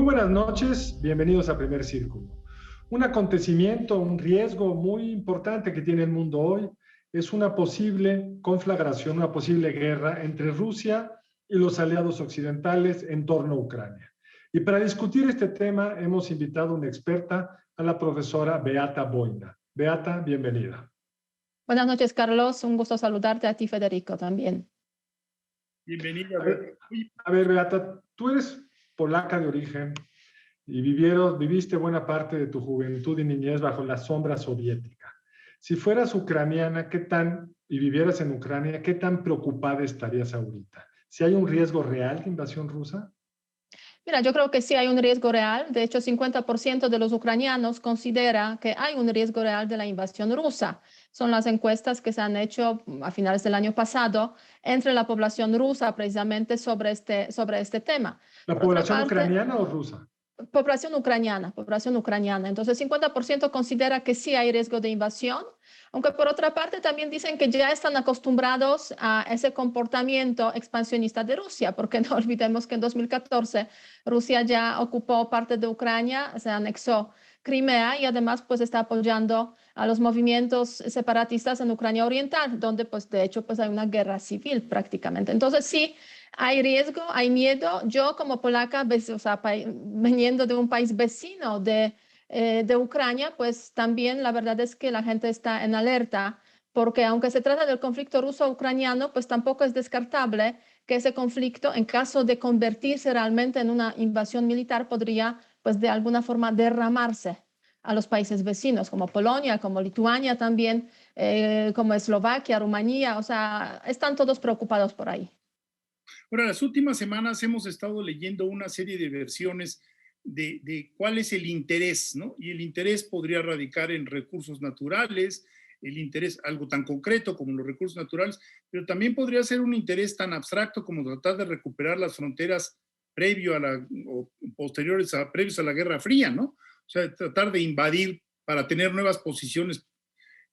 Muy buenas noches, bienvenidos a Primer Círculo. Un acontecimiento, un riesgo muy importante que tiene el mundo hoy es una posible conflagración, una posible guerra entre Rusia y los aliados occidentales en torno a Ucrania. Y para discutir este tema hemos invitado a una experta, a la profesora Beata Boina. Beata, bienvenida. Buenas noches, Carlos. Un gusto saludarte a ti, Federico, también. Bienvenida. A ver, Beata, tú eres polaca de origen y viviste buena parte de tu juventud y niñez bajo la sombra soviética. Si fueras ucraniana, y vivieras en Ucrania, ¿qué tan preocupada estarías ahorita? ¿Si hay un riesgo real de invasión rusa? Mira, yo creo que sí hay un riesgo real. De hecho, 50% de los ucranianos considera que hay un riesgo real de la invasión rusa. Son las encuestas que se han hecho a finales del año pasado entre la población rusa precisamente sobre este tema. ¿La población ucraniana o rusa? Población ucraniana. Entonces, 50% considera que sí hay riesgo de invasión, aunque por otra parte también dicen que ya están acostumbrados a ese comportamiento expansionista de Rusia, porque no olvidemos que en 2014 Rusia ya ocupó parte de Ucrania, se anexó Crimea y además pues está apoyando a los movimientos separatistas en Ucrania Oriental, donde pues de hecho pues hay una guerra civil prácticamente. Entonces sí, hay riesgo, hay miedo. Yo como polaca, o sea, veniendo de un país vecino de Ucrania, pues también la verdad es que la gente está en alerta, porque aunque se trata del conflicto ruso-ucraniano, pues tampoco es descartable que ese conflicto, en caso de convertirse realmente en una invasión militar, podría pues de alguna forma derramarse a los países vecinos, como Polonia, como Lituania también, como Eslovaquia, Rumanía, o sea, están todos preocupados por ahí. Ahora, las últimas semanas hemos estado leyendo una serie de versiones de cuál es el interés, ¿no? Y el interés podría radicar en recursos naturales, el interés, algo tan concreto como los recursos naturales, pero también podría ser un interés tan abstracto como tratar de recuperar las fronteras previos a la Guerra Fría, ¿no? O sea, tratar de invadir para tener nuevas posiciones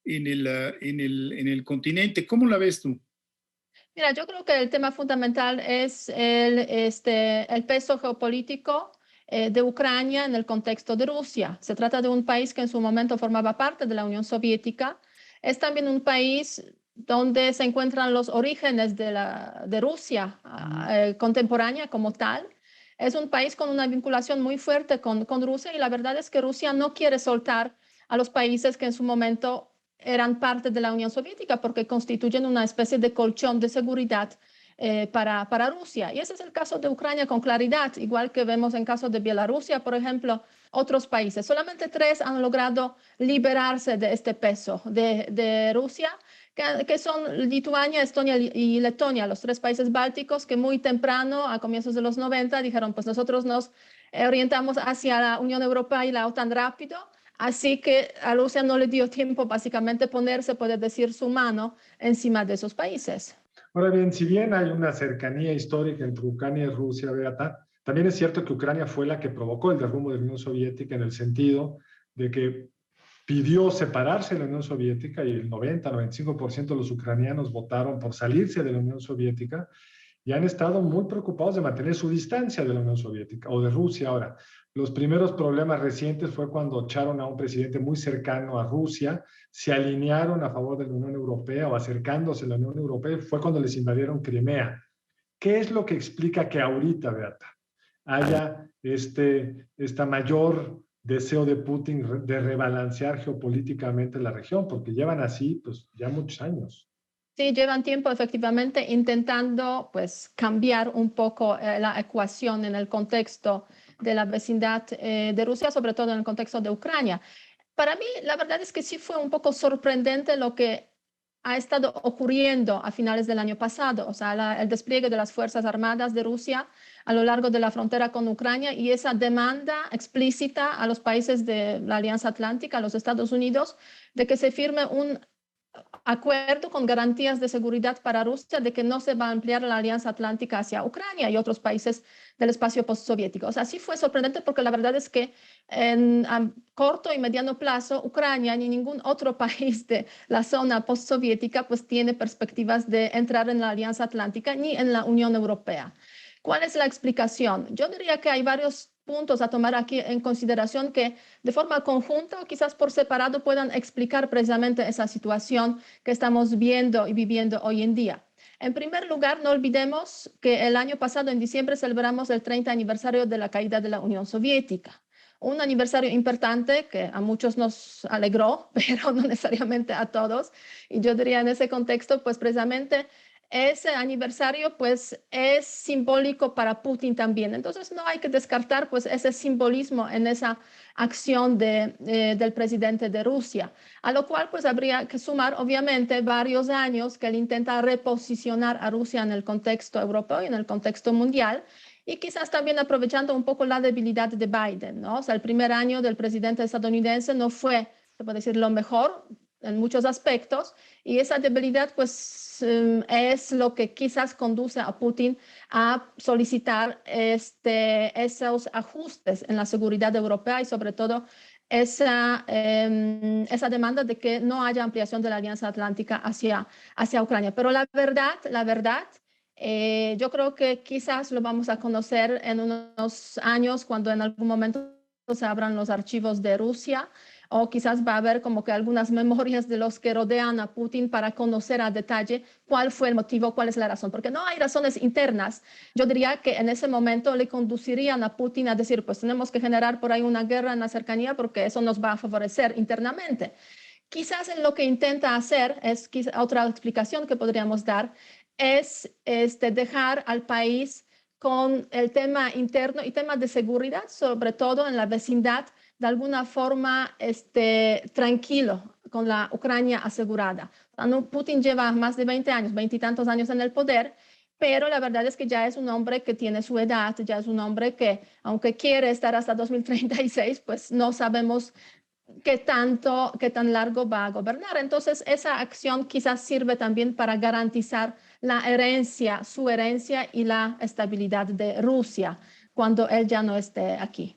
en el continente. ¿Cómo la ves tú? Mira, yo creo que el tema fundamental es el peso geopolítico de Ucrania en el contexto de Rusia. Se trata de un país que en su momento formaba parte de la Unión Soviética. Es también un país donde se encuentran los orígenes de Rusia contemporánea como tal. Es un país con una vinculación muy fuerte con Rusia y la verdad es que Rusia no quiere soltar a los países que en su momento eran parte de la Unión Soviética porque constituyen una especie de colchón de seguridad para Rusia. Y ese es el caso de Ucrania con claridad, igual que vemos en caso de Bielorrusia, por ejemplo, otros países. Solamente 3 han logrado liberarse de este peso de Rusia, que son Lituania, Estonia y Letonia, los 3 países bálticos que muy temprano, a comienzos de los 90, dijeron, pues nosotros nos orientamos hacia la Unión Europea y la OTAN rápido. Así que a Rusia no le dio tiempo básicamente ponerse, puede decir, su mano encima de esos países. Ahora bien, si bien hay una cercanía histórica entre Ucrania y Rusia, Beata, también es cierto que Ucrania fue la que provocó el derrumbe de la Unión Soviética en el sentido de que pidió separarse de la Unión Soviética y el 90-95% de los ucranianos votaron por salirse de la Unión Soviética y han estado muy preocupados de mantener su distancia de la Unión Soviética o de Rusia. Ahora, los primeros problemas recientes fue cuando echaron a un presidente muy cercano a Rusia, se alinearon a favor de la Unión Europea o acercándose a la Unión Europea, fue cuando les invadieron Crimea. ¿Qué es lo que explica que ahorita, Beata, haya esta mayor deseo de Putin de rebalancear geopolíticamente la región? Porque llevan así pues ya muchos años. Sí, llevan tiempo efectivamente intentando pues cambiar un poco la ecuación en el contexto de la vecindad de Rusia, sobre todo en el contexto de Ucrania. Para mí, la verdad es que sí fue un poco sorprendente lo que ha estado ocurriendo a finales del año pasado, o sea, el despliegue de las Fuerzas Armadas de Rusia a lo largo de la frontera con Ucrania y esa demanda explícita a los países de la Alianza Atlántica, a los Estados Unidos, de que se firme un acuerdo con garantías de seguridad para Rusia de que no se va a ampliar la Alianza Atlántica hacia Ucrania y otros países del espacio postsoviético. O sea, sí fue sorprendente porque la verdad es que a corto y mediano plazo Ucrania ni ningún otro país de la zona postsoviética pues tiene perspectivas de entrar en la Alianza Atlántica ni en la Unión Europea. ¿Cuál es la explicación? Yo diría que hay varios puntos a tomar aquí en consideración que de forma conjunta o quizás por separado puedan explicar precisamente esa situación que estamos viendo y viviendo hoy en día. En primer lugar, no olvidemos que el año pasado, en diciembre, celebramos el 30 aniversario de la caída de la Unión Soviética. Un aniversario importante que a muchos nos alegró, pero no necesariamente a todos. Y yo diría en ese contexto, pues precisamente ese aniversario pues es simbólico para Putin también. Entonces no hay que descartar pues ese simbolismo en esa acción del presidente de Rusia, a lo cual pues habría que sumar obviamente varios años que él intenta reposicionar a Rusia en el contexto europeo y en el contexto mundial, y quizás también aprovechando un poco la debilidad de Biden, ¿no? O sea, el primer año del presidente estadounidense no fue, se puede decir, lo mejor en muchos aspectos, y esa debilidad pues es lo que quizás conduce a Putin a solicitar esos ajustes en la seguridad europea y sobre todo esa demanda de que no haya ampliación de la Alianza Atlántica hacia Ucrania. Pero la verdad, yo creo que quizás lo vamos a conocer en unos años cuando en algún momento se abran los archivos de Rusia, o quizás va a haber como que algunas memorias de los que rodean a Putin para conocer a detalle cuál fue el motivo, cuál es la razón, porque no hay razones internas. Yo diría que en ese momento le conducirían a Putin a decir, pues tenemos que generar por ahí una guerra en la cercanía porque eso nos va a favorecer internamente. Quizás en lo que intenta hacer, es otra explicación que podríamos dar, es dejar al país con el tema interno y temas de seguridad, sobre todo en la vecindad, de alguna forma tranquilo, con la Ucrania asegurada. Putin lleva más de 20 años, 20 y tantos años en el poder, pero la verdad es que ya es un hombre que tiene su edad, ya es un hombre que, aunque quiere estar hasta 2036, pues no sabemos qué tan largo va a gobernar. Entonces, esa acción quizás sirve también para garantizar la herencia, su herencia y la estabilidad de Rusia cuando él ya no esté aquí.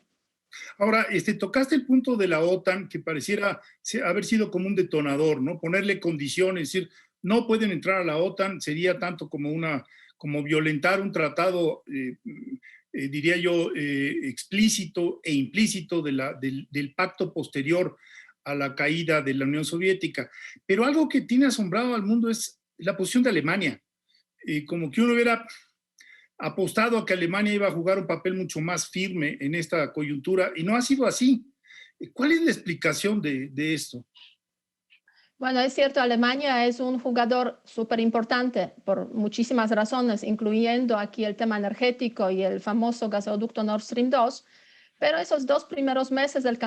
Ahora, tocaste el punto de la OTAN que pareciera haber sido como un detonador, ¿no? Ponerle condiciones, es decir, no pueden entrar a la OTAN, sería tanto como violentar un tratado, diría yo, explícito e implícito del pacto posterior a la caída de la Unión Soviética. Pero algo que tiene asombrado al mundo es la posición de Alemania. Como que uno hubiera apostado a que Alemania iba a jugar un papel mucho más firme en esta coyuntura y no ha sido así. ¿Cuál es la explicación de esto? Bueno, es cierto, Alemania es un jugador súper importante por muchísimas razones, incluyendo aquí el tema energético y el famoso gasoducto Nord Stream 2, pero esos 2 primeros meses del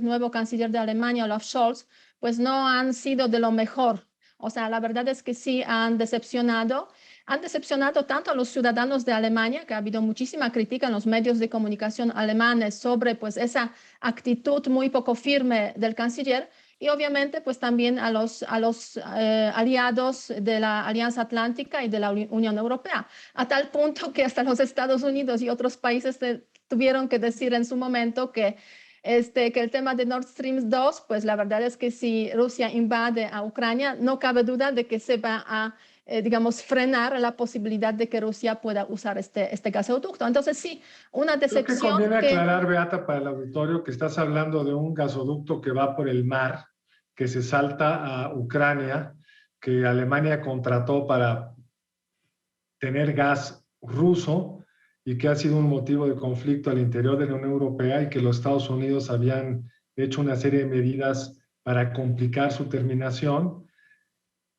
nuevo canciller de Alemania, Olaf Scholz, pues no han sido de lo mejor. O sea, la verdad es que sí han decepcionado tanto a los ciudadanos de Alemania, que ha habido muchísima crítica en los medios de comunicación alemanes sobre pues esa actitud muy poco firme del canciller, y obviamente pues también a los aliados de la Alianza Atlántica y de la Unión Europea, a tal punto que hasta los Estados Unidos y otros países tuvieron que decir en su momento que el tema de Nord Stream 2, pues la verdad es que si Rusia invade a Ucrania, no cabe duda de que se va a, digamos, frenar la posibilidad de que Rusia pueda usar este gasoducto. Entonces sí, una decepción. Creo que conviene aclarar, Beata, para el auditorio, que estás hablando de un gasoducto que va por el mar, que se salta a Ucrania, que Alemania contrató para tener gas ruso y que ha sido un motivo de conflicto al interior de la Unión Europea, y que los Estados Unidos habían hecho una serie de medidas para complicar su terminación,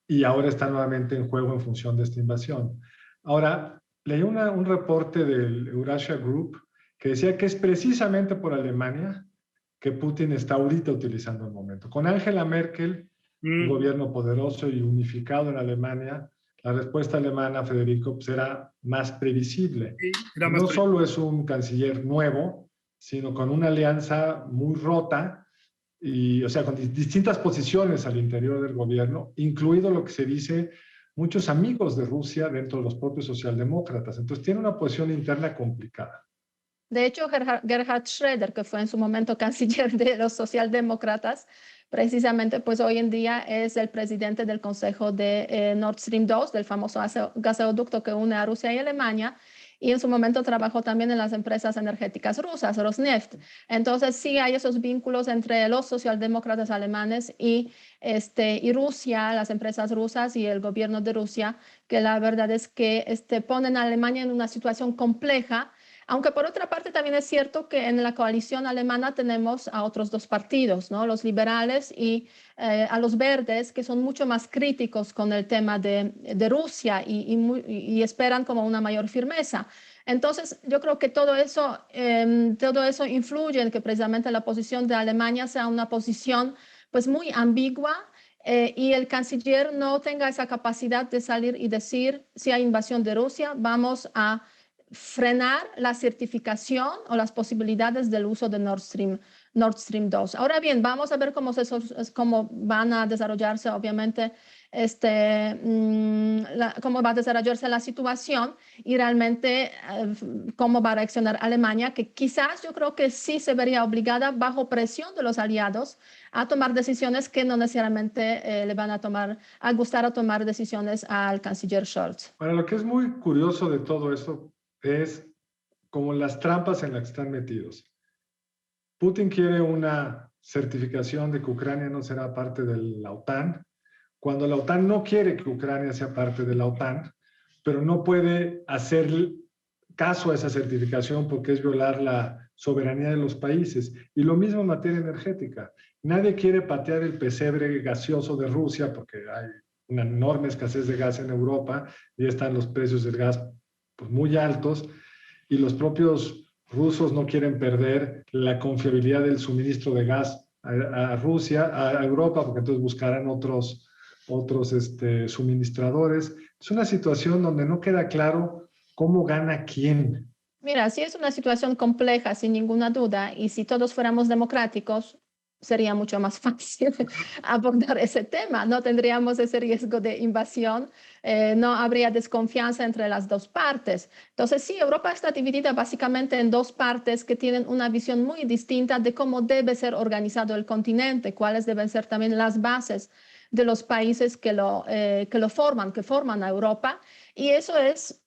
y ahora está nuevamente en juego en función de esta invasión. Ahora, leí un reporte del Eurasia Group que decía que es precisamente por Alemania que Putin está ahorita utilizando el momento. Con Angela Merkel, un gobierno poderoso y unificado en Alemania, la respuesta alemana, Federico, pues era más previsible. Sí, no solo es un canciller nuevo, sino con una alianza muy rota, y, o sea, con distintas posiciones al interior del gobierno, incluido lo que se dice muchos amigos de Rusia dentro de los propios socialdemócratas. Entonces tiene una posición interna complicada. De hecho, Gerhard Schröder, que fue en su momento canciller de los socialdemócratas, precisamente pues hoy en día es el presidente del Consejo de Nord Stream 2, del famoso gasoducto que une a Rusia y Alemania, y en su momento trabajó también en las empresas energéticas rusas, Rosneft. Entonces sí hay esos vínculos entre los socialdemócratas alemanes y Rusia, las empresas rusas y el gobierno de Rusia, que la verdad es que ponen a Alemania en una situación compleja. Aunque por otra parte también es cierto que en la coalición alemana tenemos a otros dos partidos, ¿no? Los liberales y a los verdes, que son mucho más críticos con el tema de Rusia y esperan como una mayor firmeza. Entonces, yo creo que todo eso influye en que precisamente la posición de Alemania sea una posición pues muy ambigua, y el canciller no tenga esa capacidad de salir y decir, si hay invasión de Rusia, vamos a frenar la certificación o las posibilidades del uso de Nord Stream 2. Ahora bien, vamos a ver cómo van a desarrollarse, obviamente, cómo va a desarrollarse la situación y realmente cómo va a reaccionar Alemania, que quizás yo creo que sí se vería obligada, bajo presión de los aliados, a tomar decisiones que no necesariamente le van a gustar a tomar decisiones al canciller Scholz. Para lo que es muy curioso de todo esto es como las trampas en las que están metidos. Putin quiere una certificación de que Ucrania no será parte de la OTAN, cuando la OTAN no quiere que Ucrania sea parte de la OTAN, pero no puede hacer caso a esa certificación porque es violar la soberanía de los países. Y lo mismo en materia energética. Nadie quiere patear el pesebre gaseoso de Rusia porque hay una enorme escasez de gas en Europa y están los precios del gas pues, muy altos, y los propios rusos no quieren perder la confiabilidad del suministro de gas a Rusia, a Europa, porque entonces buscarán otros suministradores. Es una situación donde no queda claro cómo gana quién. Mira, sí es una situación compleja, sin ninguna duda, y si todos fuéramos democráticos, sería mucho más fácil abordar ese tema. No tendríamos ese riesgo de invasión, no habría desconfianza entre las dos partes. Entonces, sí, Europa está dividida básicamente en dos partes que tienen una visión muy distinta de cómo debe ser organizado el continente, cuáles deben ser también las bases de los países que forman a Europa, y eso es,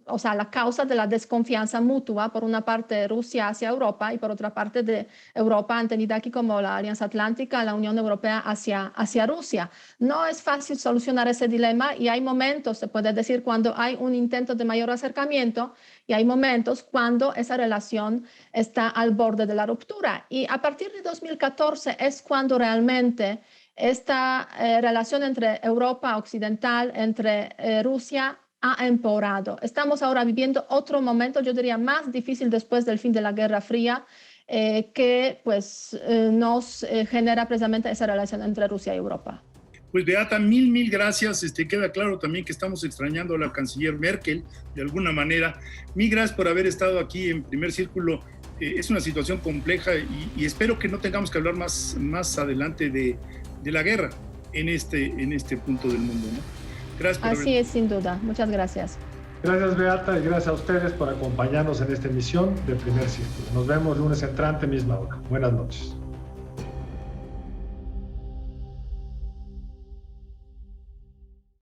o sea, la causa de la desconfianza mutua, por una parte de Rusia hacia Europa y por otra parte de Europa entendida aquí como la Alianza Atlántica, la Unión Europea hacia Rusia. No es fácil solucionar ese dilema y hay momentos, se puede decir, cuando hay un intento de mayor acercamiento y hay momentos cuando esa relación está al borde de la ruptura. Y a partir de 2014 es cuando realmente esta relación entre Europa Occidental, entre Rusia, ha empeorado. Estamos ahora viviendo otro momento, yo diría, más difícil después del fin de la Guerra Fría, que pues nos genera precisamente esa relación entre Rusia y Europa. Pues Beata, mil gracias. Queda claro también que estamos extrañando a la canciller Merkel, de alguna manera. Mil gracias por haber estado aquí en Primer Círculo. Es una situación compleja y espero que no tengamos que hablar más adelante de la guerra en este punto del mundo, ¿no? Gracias por Así es, sin duda. Muchas gracias. Gracias, Beata, y gracias a ustedes por acompañarnos en esta emisión de Primer Círculo. Nos vemos lunes entrante, misma hora. Buenas noches.